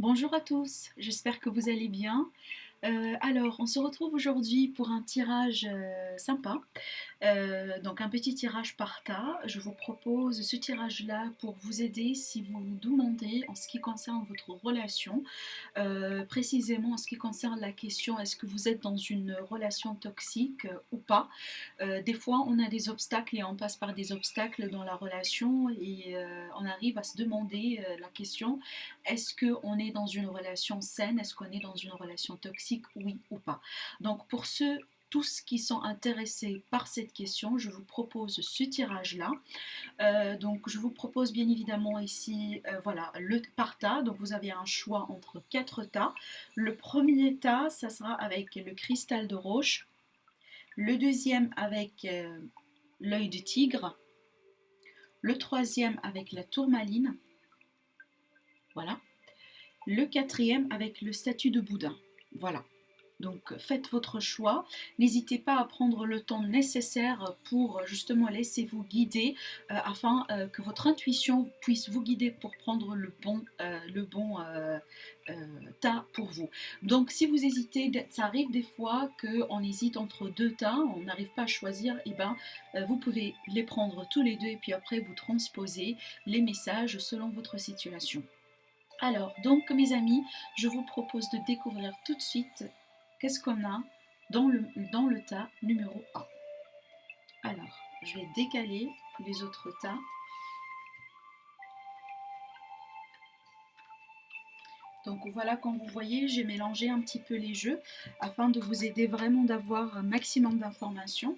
Bonjour à tous, j'espère que vous allez bien. Alors, on se retrouve aujourd'hui pour un tirage sympa. Donc un petit tirage par tas. Je vous propose ce tirage-là pour vous aider si vous vous demandez en ce qui concerne votre relation, précisément en ce qui concerne la question est-ce que vous êtes dans une relation toxique ou pas. Des fois, on a des obstacles et on passe par des obstacles dans la relation et on arrive à se demander la question est-ce qu'on est dans une relation saine, est-ce qu'on est dans une relation toxique, oui ou pas. Donc pour ceux tous qui sont intéressés par cette question, je vous propose ce tirage-là. Donc je vous propose bien évidemment ici, voilà, le par tas. Donc vous avez un choix entre quatre tas. Le premier tas, ça sera avec le cristal de roche. Le deuxième avec l'œil de tigre. Le troisième avec la tourmaline. Voilà. Le quatrième avec le statut de Bouddha. Voilà. Donc faites votre choix. N'hésitez pas à prendre le temps nécessaire pour justement laisser vous guider afin que votre intuition puisse vous guider pour prendre le bon tas pour vous. Donc si vous hésitez, ça arrive des fois qu'on hésite entre deux tas, on n'arrive pas à choisir, et ben vous pouvez les prendre tous les deux et puis après vous transposez les messages selon votre situation. Alors, donc mes amis, je vous propose de découvrir tout de suite qu'est-ce qu'on a dans le tas numéro 1. Alors, je vais décaler les autres tas. Donc voilà, comme vous voyez, j'ai mélangé un petit peu les jeux afin de vous aider vraiment d'avoir un maximum d'informations.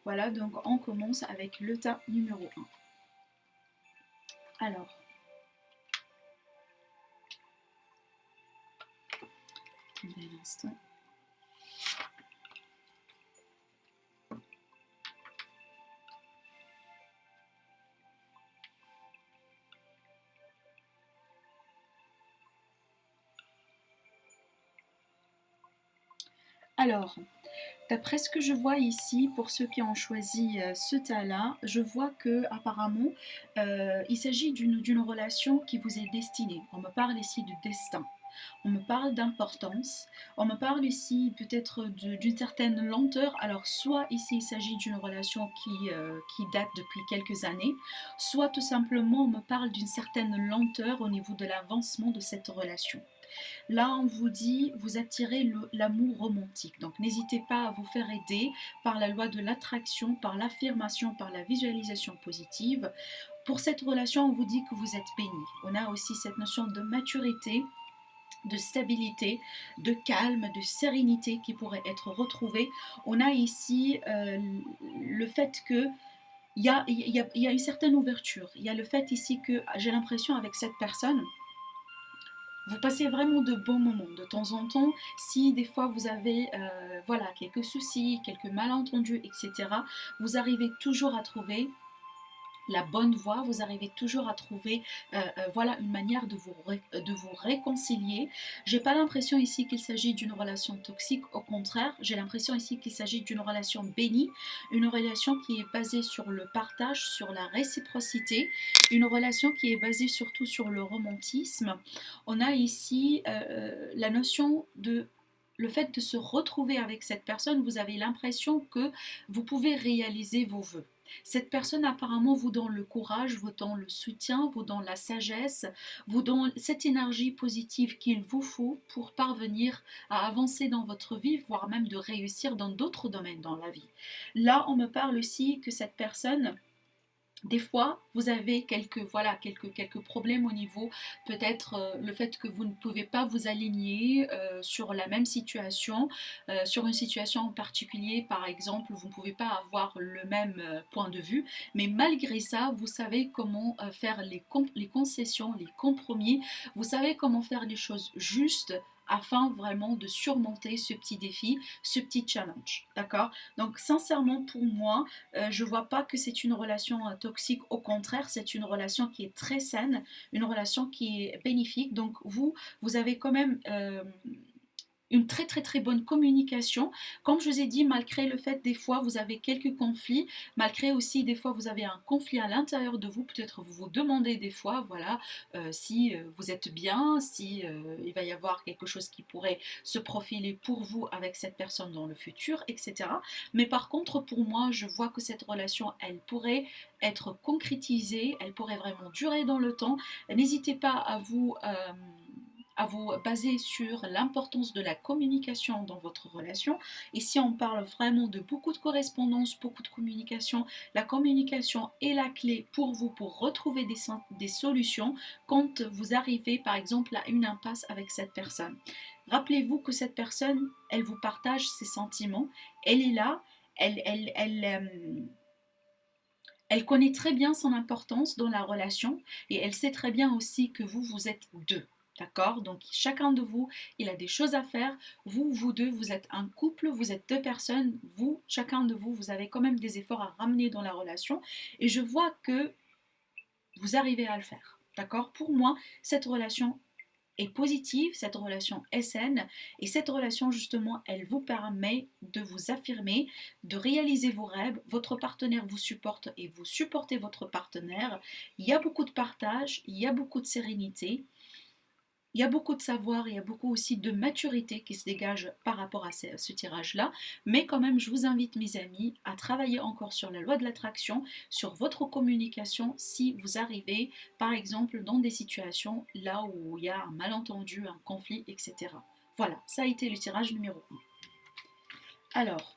Voilà, donc on commence avec le tas numéro 1. Alors, un instant. Alors, d'après ce que je vois ici, pour ceux qui ont choisi ce tas-là, je vois que apparemment, il s'agit d'une relation qui vous est destinée. On me parle ici de destin. On me parle d'importance, on me parle ici peut-être d'une certaine lenteur. Alors soit ici il s'agit d'une relation qui date depuis quelques années, soit tout simplement on me parle d'une certaine lenteur au niveau de l'avancement de cette relation. Là, on vous dit, vous attirez l'amour romantique. Donc, n'hésitez pas à vous faire aider par la loi de l'attraction, par l'affirmation, par la visualisation positive. Pour cette relation, on vous dit que vous êtes béni. On a aussi cette notion de maturité, de stabilité, de calme, de sérénité qui pourrait être retrouvée. On a ici le fait que il y a une certaine ouverture. Il y a le fait ici que j'ai l'impression avec cette personne, vous passez vraiment de bons moments. De temps en temps, si des fois vous avez voilà, quelques soucis, quelques malentendus, etc., vous arrivez toujours à trouver la bonne voie, vous arrivez toujours à trouver voilà, une manière de vous réconcilier. J'ai pas l'impression ici qu'il s'agit d'une relation toxique, au contraire, j'ai l'impression ici qu'il s'agit d'une relation bénie, une relation qui est basée sur le partage, sur la réciprocité, une relation qui est basée surtout sur le romantisme. On a ici la notion de le fait de se retrouver avec cette personne, vous avez l'impression que vous pouvez réaliser vos vœux. Cette personne apparemment vous donne le courage, vous donne le soutien, vous donne la sagesse, vous donne cette énergie positive qu'il vous faut pour parvenir à avancer dans votre vie, voire même de réussir dans d'autres domaines dans la vie. Là, on me parle aussi que cette personne, des fois, vous avez quelques problèmes au niveau, peut-être le fait que vous ne pouvez pas vous aligner sur la même situation, sur une situation en particulier, par exemple, vous ne pouvez pas avoir le même point de vue, mais malgré ça, vous savez comment faire les concessions, les compromis, vous savez comment faire les choses justes afin vraiment de surmonter ce petit défi, ce petit challenge. D'accord? Donc sincèrement pour moi, je ne vois pas que c'est une relation toxique, au contraire, c'est une relation qui est très saine, une relation qui est bénéfique. Donc vous avez quand même une très très très bonne communication. Comme je vous ai dit, malgré le fait des fois vous avez quelques conflits, malgré aussi des fois vous avez un conflit à l'intérieur de vous, peut-être vous vous demandez des fois, voilà, si vous êtes bien, si il va y avoir quelque chose qui pourrait se profiler pour vous avec cette personne dans le futur, etc. Mais par contre, pour moi, je vois que cette relation, elle pourrait être concrétisée, elle pourrait vraiment durer dans le temps. N'hésitez pas à vous baser sur l'importance de la communication dans votre relation. Et si on parle vraiment de beaucoup de correspondance, beaucoup de communication, la communication est la clé pour vous pour retrouver des solutions quand vous arrivez par exemple à une impasse avec cette personne. Rappelez-vous que cette personne, elle vous partage ses sentiments, elle est là, elle connaît très bien son importance dans la relation et elle sait très bien aussi que vous êtes deux. D'accord? Donc chacun de vous, il a des choses à faire. Vous deux, vous êtes un couple, vous êtes deux personnes. Vous, chacun de vous, vous avez quand même des efforts à ramener dans la relation. Et je vois que vous arrivez à le faire. D'accord? Pour moi, cette relation est positive, cette relation est saine et cette relation justement elle vous permet de vous affirmer, de réaliser vos rêves, votre partenaire vous supporte et vous supportez votre partenaire, il y a beaucoup de partage, il y a beaucoup de sérénité, il y a beaucoup de savoir, il y a beaucoup aussi de maturité qui se dégage par rapport à ce tirage-là. Mais quand même, je vous invite, mes amis, à travailler encore sur la loi de l'attraction, sur votre communication si vous arrivez, par exemple, dans des situations là où il y a un malentendu, un conflit, etc. Voilà, ça a été le tirage numéro 1. Alors,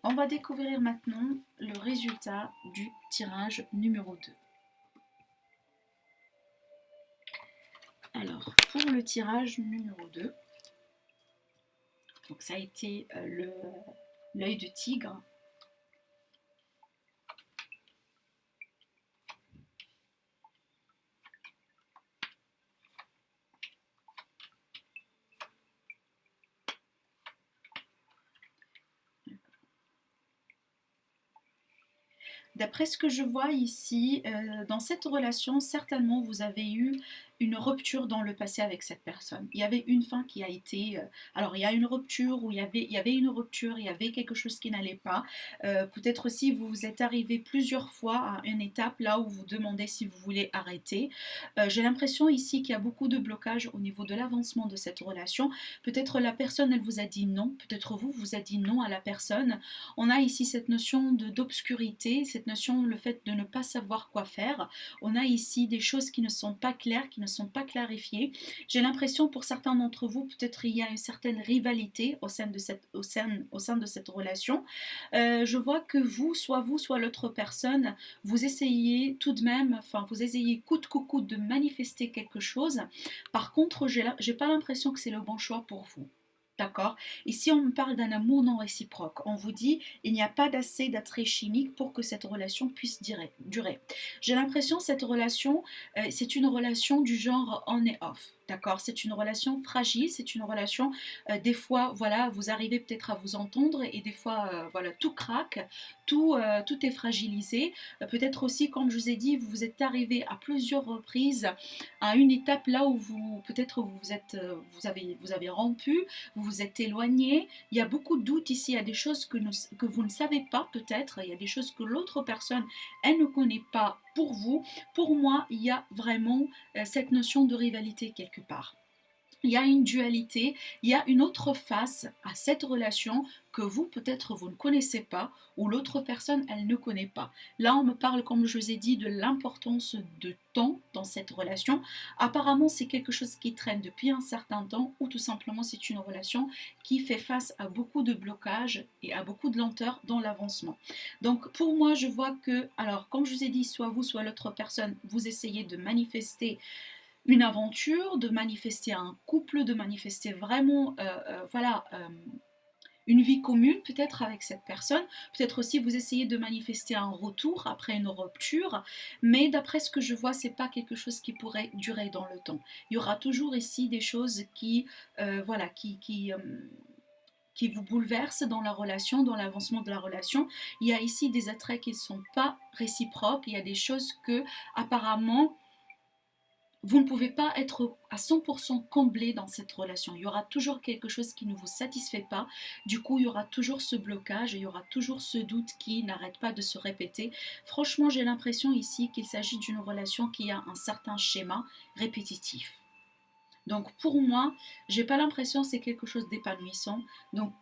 on va découvrir maintenant le résultat du tirage numéro 2. Alors, pour le tirage numéro 2, donc ça a été l'œil de tigre. D'après ce que je vois ici, dans cette relation, certainement vous avez eu une rupture dans le passé avec cette personne. Il y avait une fin qui a été... alors il y a une rupture où il y avait une rupture, il y avait quelque chose qui n'allait pas. Peut-être aussi vous êtes arrivé plusieurs fois à une étape là où vous demandez si vous voulez arrêter. J'ai l'impression ici qu'il y a beaucoup de blocages au niveau de l'avancement de cette relation. Peut-être la personne, elle vous a dit non. Peut-être vous avez dit non à la personne. On a ici cette notion d'obscurité, cette notion, le fait de ne pas savoir quoi faire. On a ici des choses qui ne sont pas claires, qui ne sont pas clarifiées. J'ai l'impression pour certains d'entre vous, peut-être il y a une certaine rivalité au sein de cette relation. Je vois que vous, soit l'autre personne, vous essayez tout de même, enfin vous essayez coûte que coûte de manifester quelque chose. Par contre, j'ai pas l'impression que c'est le bon choix pour vous. D'accord? Ici, on me parle d'un amour non réciproque. On vous dit, il n'y a pas d'assez d'attrait chimique pour que cette relation puisse durer. J'ai l'impression que cette relation, c'est une relation du genre on et off. D'accord? C'est une relation fragile, c'est une relation, des fois, voilà, vous arrivez peut-être à vous entendre et des fois, voilà, tout craque, tout est fragilisé. Peut-être aussi, comme je vous ai dit, vous êtes arrivé à plusieurs reprises à une étape là où peut-être vous avez rompu, vous vous êtes éloigné, il y a beaucoup de doutes ici, il y a des choses que vous ne savez pas peut-être, il y a des choses que l'autre personne, elle ne connaît pas pour vous. Pour moi, il y a vraiment cette notion de rivalité quelque part. Il y a une dualité, il y a une autre face à cette relation que vous, peut-être, vous ne connaissez pas ou l'autre personne, elle ne connaît pas. Là, on me parle, comme je vous ai dit, de l'importance de temps dans cette relation. Apparemment, c'est quelque chose qui traîne depuis un certain temps ou tout simplement, c'est une relation qui fait face à beaucoup de blocages et à beaucoup de lenteur dans l'avancement. Donc, pour moi, je vois que, alors, comme je vous ai dit, soit vous, soit l'autre personne, vous essayez de manifester une aventure, de manifester un couple, de manifester vraiment, voilà, une vie commune peut-être avec cette personne. Peut-être aussi vous essayez de manifester un retour après une rupture, mais d'après ce que je vois, c'est pas quelque chose qui pourrait durer dans le temps. Il y aura toujours ici des choses voilà, qui vous bouleversent dans la relation, dans l'avancement de la relation. Il y a ici des attraits qui ne sont pas réciproques. Il y a des choses que apparemment vous ne pouvez pas être à 100% comblé dans cette relation. Il y aura toujours quelque chose qui ne vous satisfait pas. Du coup, il y aura toujours ce blocage et il y aura toujours ce doute qui n'arrête pas de se répéter. Franchement, j'ai l'impression ici qu'il s'agit d'une relation qui a un certain schéma répétitif. Donc pour moi, j'ai pas l'impression que c'est quelque chose d'épanouissant. Donc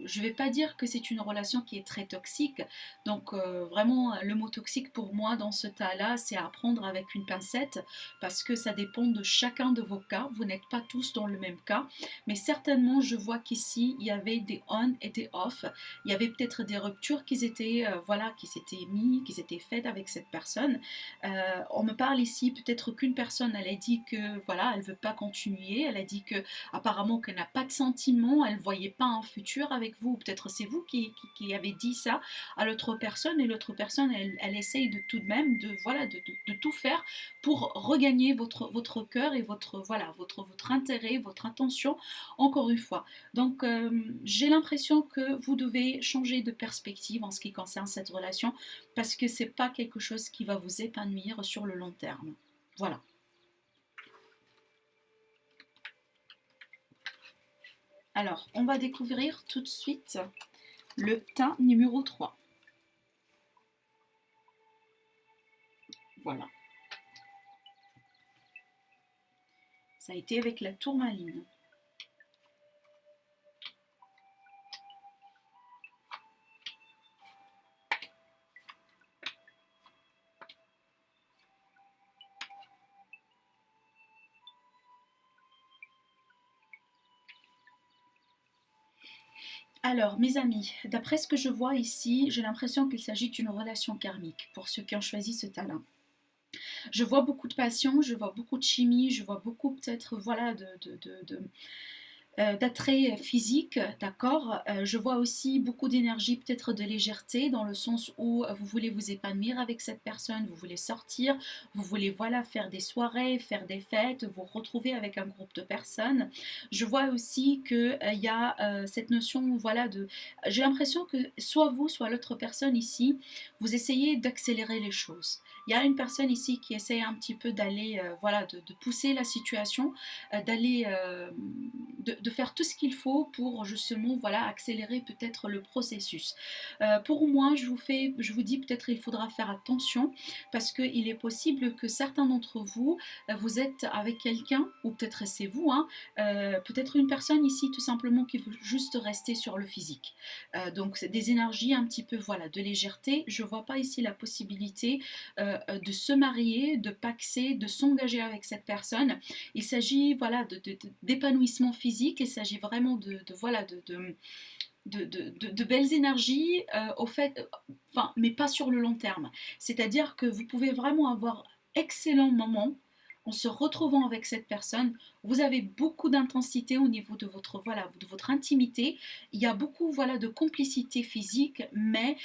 je vais pas dire que c'est une relation qui est très toxique. Donc vraiment le mot toxique pour moi dans ce cas-là, c'est à prendre avec une pincette parce que ça dépend de chacun de vos cas. Vous n'êtes pas tous dans le même cas, mais certainement je vois qu'ici il y avait des on et des off. Il y avait peut-être des ruptures qui étaient voilà qui s'étaient mis, qui s'étaient faites avec cette personne. On me parle ici peut-être qu'une personne, elle a dit que voilà, elle veut pas continuer, elle a dit que apparemment qu'elle n'a pas de sentiments, elle voyait pas un futur avec vous. Peut-être c'est vous qui avez dit ça à l'autre personne et l'autre personne, elle essaye de tout de même de voilà de tout faire pour regagner votre cœur et votre voilà votre intérêt, votre attention encore une fois. Donc j'ai l'impression que vous devez changer de perspective en ce qui concerne cette relation parce que c'est pas quelque chose qui va vous épanouir sur le long terme. Voilà. Alors, on va découvrir tout de suite le tas numéro 3. Voilà. Ça a été avec la tourmaline. Alors, mes amis, d'après ce que je vois ici, j'ai l'impression qu'il s'agit d'une relation karmique pour ceux qui ont choisi ce talent. Je vois beaucoup de passion, je vois beaucoup de chimie, je vois beaucoup peut-être voilà d'attrait physique, d'accord. Je vois aussi beaucoup d'énergie, peut-être de légèreté, dans le sens où vous voulez vous épanouir avec cette personne, vous voulez sortir, vous voulez voilà faire des soirées, faire des fêtes, vous retrouver avec un groupe de personnes. Je vois aussi que il y a cette notion voilà de, j'ai l'impression que soit vous, soit l'autre personne ici, vous essayez d'accélérer les choses. Il y a une personne ici qui essaie un petit peu d'aller voilà de pousser la situation, d'aller de faire tout ce qu'il faut pour justement voilà accélérer peut-être le processus. Pour moi, je vous dis peut-être il faudra faire attention parce qu'il est possible que certains d'entre vous, vous êtes avec quelqu'un ou peut-être c'est vous, hein, peut-être une personne ici tout simplement qui veut juste rester sur le physique. Donc c'est des énergies un petit peu voilà de légèreté. Je vois pas ici la possibilité de se marier, de paxer, de s'engager avec cette personne. Il s'agit voilà d'épanouissement physique, il s'agit vraiment voilà de belles énergies au fait, enfin, mais pas sur le long terme. C'est-à-dire que vous pouvez vraiment avoir excellent moment en se retrouvant avec cette personne. Vous avez beaucoup d'intensité au niveau de votre voilà de votre intimité. Il y a beaucoup voilà de complicité physique, mais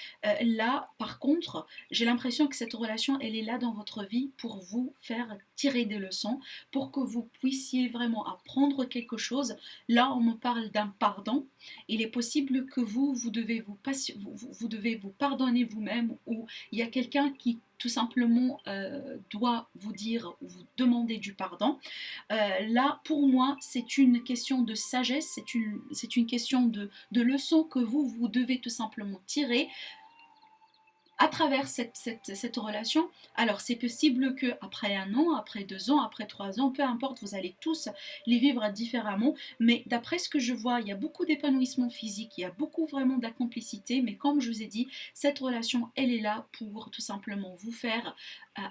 là, par contre, j'ai l'impression que cette relation, elle est là dans votre vie pour vous faire tirer des leçons, pour que vous puissiez vraiment apprendre quelque chose. Là, on me parle d'un pardon. Il est possible que vous devez vous devez vous pardonner vous-même ou il y a quelqu'un qui tout simplement doit vous dire ou vous demander du pardon. Là, pour moi, c'est une question de sagesse, c'est une question de leçon que vous devez tout simplement tirer à travers cette relation. Alors c'est possible que après un an, après 2 ans, après 3 ans, peu importe, vous allez tous les vivre différemment, mais d'après ce que je vois, il y a beaucoup d'épanouissement physique, il y a beaucoup vraiment de la complicité, mais comme je vous ai dit, cette relation, elle est là pour tout simplement vous faire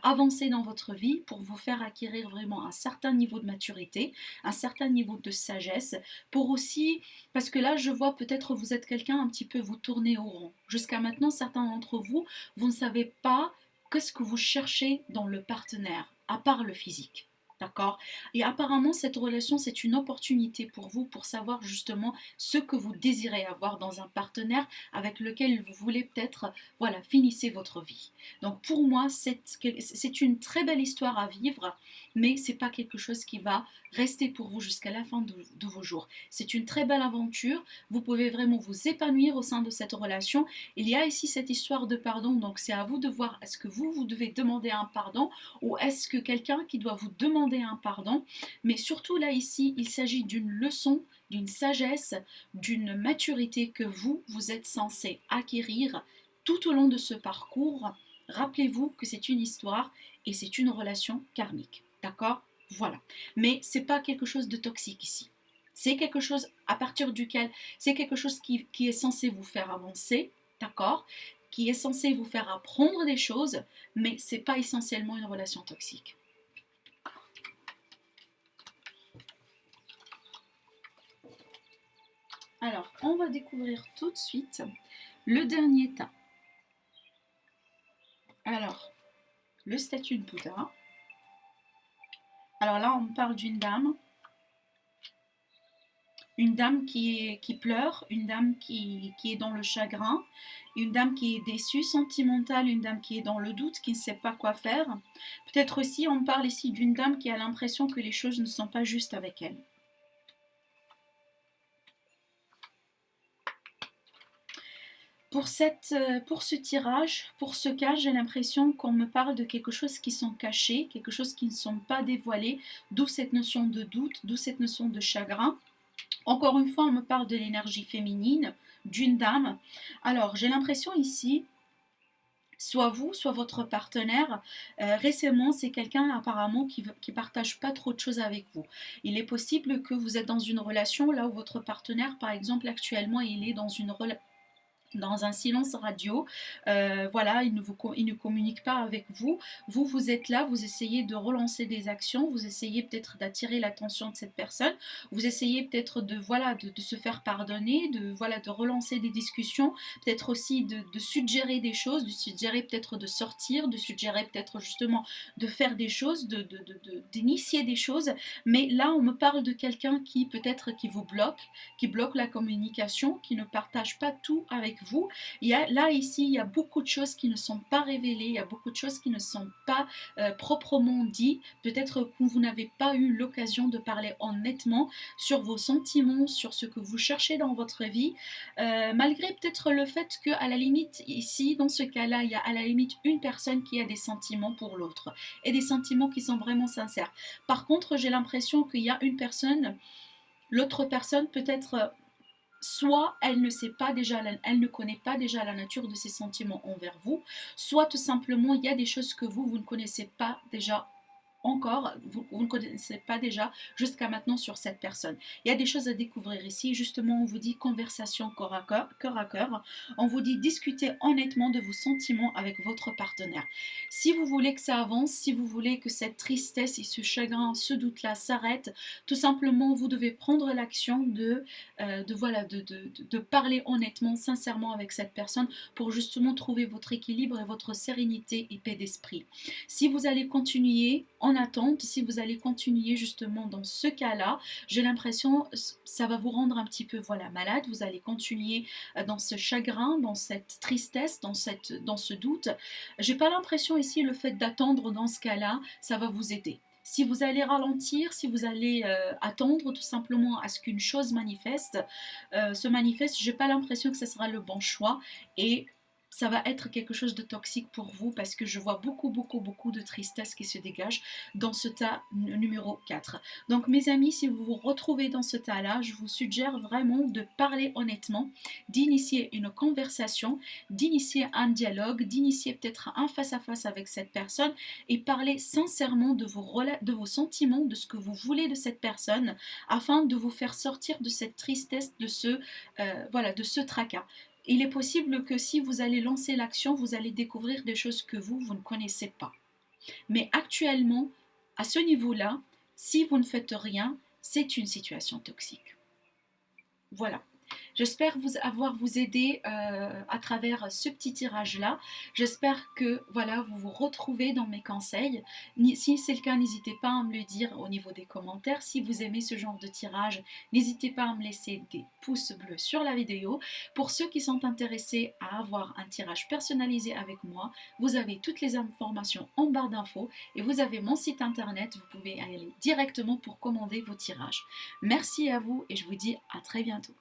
avancer dans votre vie, pour vous faire acquérir vraiment un certain niveau de maturité, un certain niveau de sagesse, pour aussi, parce que là je vois peut-être vous êtes quelqu'un un petit peu vous tourner au rond. Jusqu'à maintenant, certains d'entre vous, vous ne savez pas qu'est-ce que vous cherchez dans le partenaire, à part le physique. D'accord. Et apparemment, cette relation, c'est une opportunité pour vous pour savoir justement ce que vous désirez avoir dans un partenaire avec lequel vous voulez peut-être, voilà, finissez votre vie. Donc pour moi, c'est une très belle histoire à vivre, mais c'est pas quelque chose qui va rester pour vous jusqu'à la fin de vos jours. C'est une très belle aventure. Vous pouvez vraiment vous épanouir au sein de cette relation. Il y a ici cette histoire de pardon, donc c'est à vous de voir est-ce que vous devez demander un pardon ou est-ce que quelqu'un qui doit vous demander demander un pardon, mais surtout là ici, il s'agit d'une leçon, d'une sagesse, d'une maturité que vous êtes censé acquérir tout au long de ce parcours. Rappelez-vous que c'est une histoire et c'est une relation karmique, d'accord? Voilà. Mais c'est pas quelque chose de toxique ici. C'est quelque chose à partir duquel, c'est quelque chose qui est censé vous faire avancer, d'accord? Qui est censé vous faire apprendre des choses, mais c'est pas essentiellement une relation toxique. Alors, on va découvrir tout de suite le dernier tas. Alors, le statut de Bouddha. Alors là, on parle d'une dame qui pleure, une dame qui est dans le chagrin, une dame qui est déçue, sentimentale, une dame qui est dans le doute, qui ne sait pas quoi faire. Peut-être aussi, on parle ici d'une dame qui a l'impression que les choses ne sont pas justes avec elle. Pour ce tirage, pour ce cas, j'ai l'impression qu'on me parle de quelque chose qui sont cachés, quelque chose qui ne sont pas dévoilés, d'où cette notion de doute, d'où cette notion de chagrin. Encore une fois, on me parle de l'énergie féminine, d'une dame. Alors, j'ai l'impression ici, soit vous, soit votre partenaire, récemment, c'est quelqu'un apparemment qui partage pas trop de choses avec vous. Il est possible que vous êtes dans une relation là où votre partenaire, par exemple, actuellement, il est dans un silence radio, voilà, il ne communique pas avec vous. Vous êtes là, vous essayez de relancer des actions, vous essayez peut-être d'attirer l'attention de cette personne, vous essayez peut-être de se faire pardonner, de relancer des discussions, peut-être aussi de suggérer des choses, de suggérer peut-être de sortir, de suggérer peut-être justement de faire des choses, d'initier des choses. Mais là, on me parle de quelqu'un qui peut-être qui vous bloque, qui bloque la communication, qui ne partage pas tout avec vous. Ici, il y a beaucoup de choses qui ne sont pas révélées, il y a beaucoup de choses qui ne sont pas proprement dites. Peut-être que vous n'avez pas eu l'occasion de parler honnêtement sur vos sentiments, sur ce que vous cherchez dans votre vie, malgré peut-être le fait qu'à la limite, ici, dans ce cas-là, il y a à la limite une personne qui a des sentiments pour l'autre, et des sentiments qui sont vraiment sincères. Par contre, j'ai l'impression qu'il y a une personne, l'autre personne peut-être soit elle ne connaît pas déjà la nature de ses sentiments envers vous, soit tout simplement il y a des choses que vous ne connaissez pas déjà encore, vous ne connaissez pas déjà jusqu'à maintenant sur cette personne. Il y a des choses à découvrir ici. Justement, on vous dit conversation corps à cœur, cœur à cœur. On vous dit discuter honnêtement de vos sentiments avec votre partenaire. Si vous voulez que ça avance, si vous voulez que cette tristesse et ce chagrin, ce doute-là s'arrête, tout simplement, vous devez prendre l'action de parler honnêtement, sincèrement avec cette personne pour justement trouver votre équilibre et votre sérénité et paix d'esprit. Si vous allez continuer en attente, si vous allez continuer justement dans ce cas-là, j'ai l'impression ça va vous rendre un petit peu malade. Vous allez continuer dans ce chagrin, dans cette tristesse, dans ce doute. J'ai pas l'impression ici le fait d'attendre dans ce cas-là, ça va vous aider. Si vous allez ralentir, si vous allez attendre tout simplement à ce qu'une chose se manifeste, j'ai pas l'impression que ce sera le bon choix et ça va être quelque chose de toxique pour vous parce que je vois beaucoup de tristesse qui se dégage dans ce tas numéro 4. Donc mes amis, si vous vous retrouvez dans ce tas-là, je vous suggère vraiment de parler honnêtement, d'initier une conversation, d'initier un dialogue, d'initier peut-être un face-à-face avec cette personne et parler sincèrement de vos sentiments, de ce que vous voulez de cette personne afin de vous faire sortir de cette tristesse, de ce tracas. Il est possible que si vous allez lancer l'action, vous allez découvrir des choses que vous ne connaissez pas. Mais actuellement, à ce niveau-là, si vous ne faites rien, c'est une situation toxique. Voilà. J'espère vous aider à travers ce petit tirage-là. J'espère que vous vous retrouvez dans mes conseils. Si c'est le cas, n'hésitez pas à me le dire au niveau des commentaires. Si vous aimez ce genre de tirage, n'hésitez pas à me laisser des pouces bleus sur la vidéo. Pour ceux qui sont intéressés à avoir un tirage personnalisé avec moi, vous avez toutes les informations en barre d'infos et vous avez mon site internet. Vous pouvez aller directement pour commander vos tirages. Merci à vous et je vous dis à très bientôt.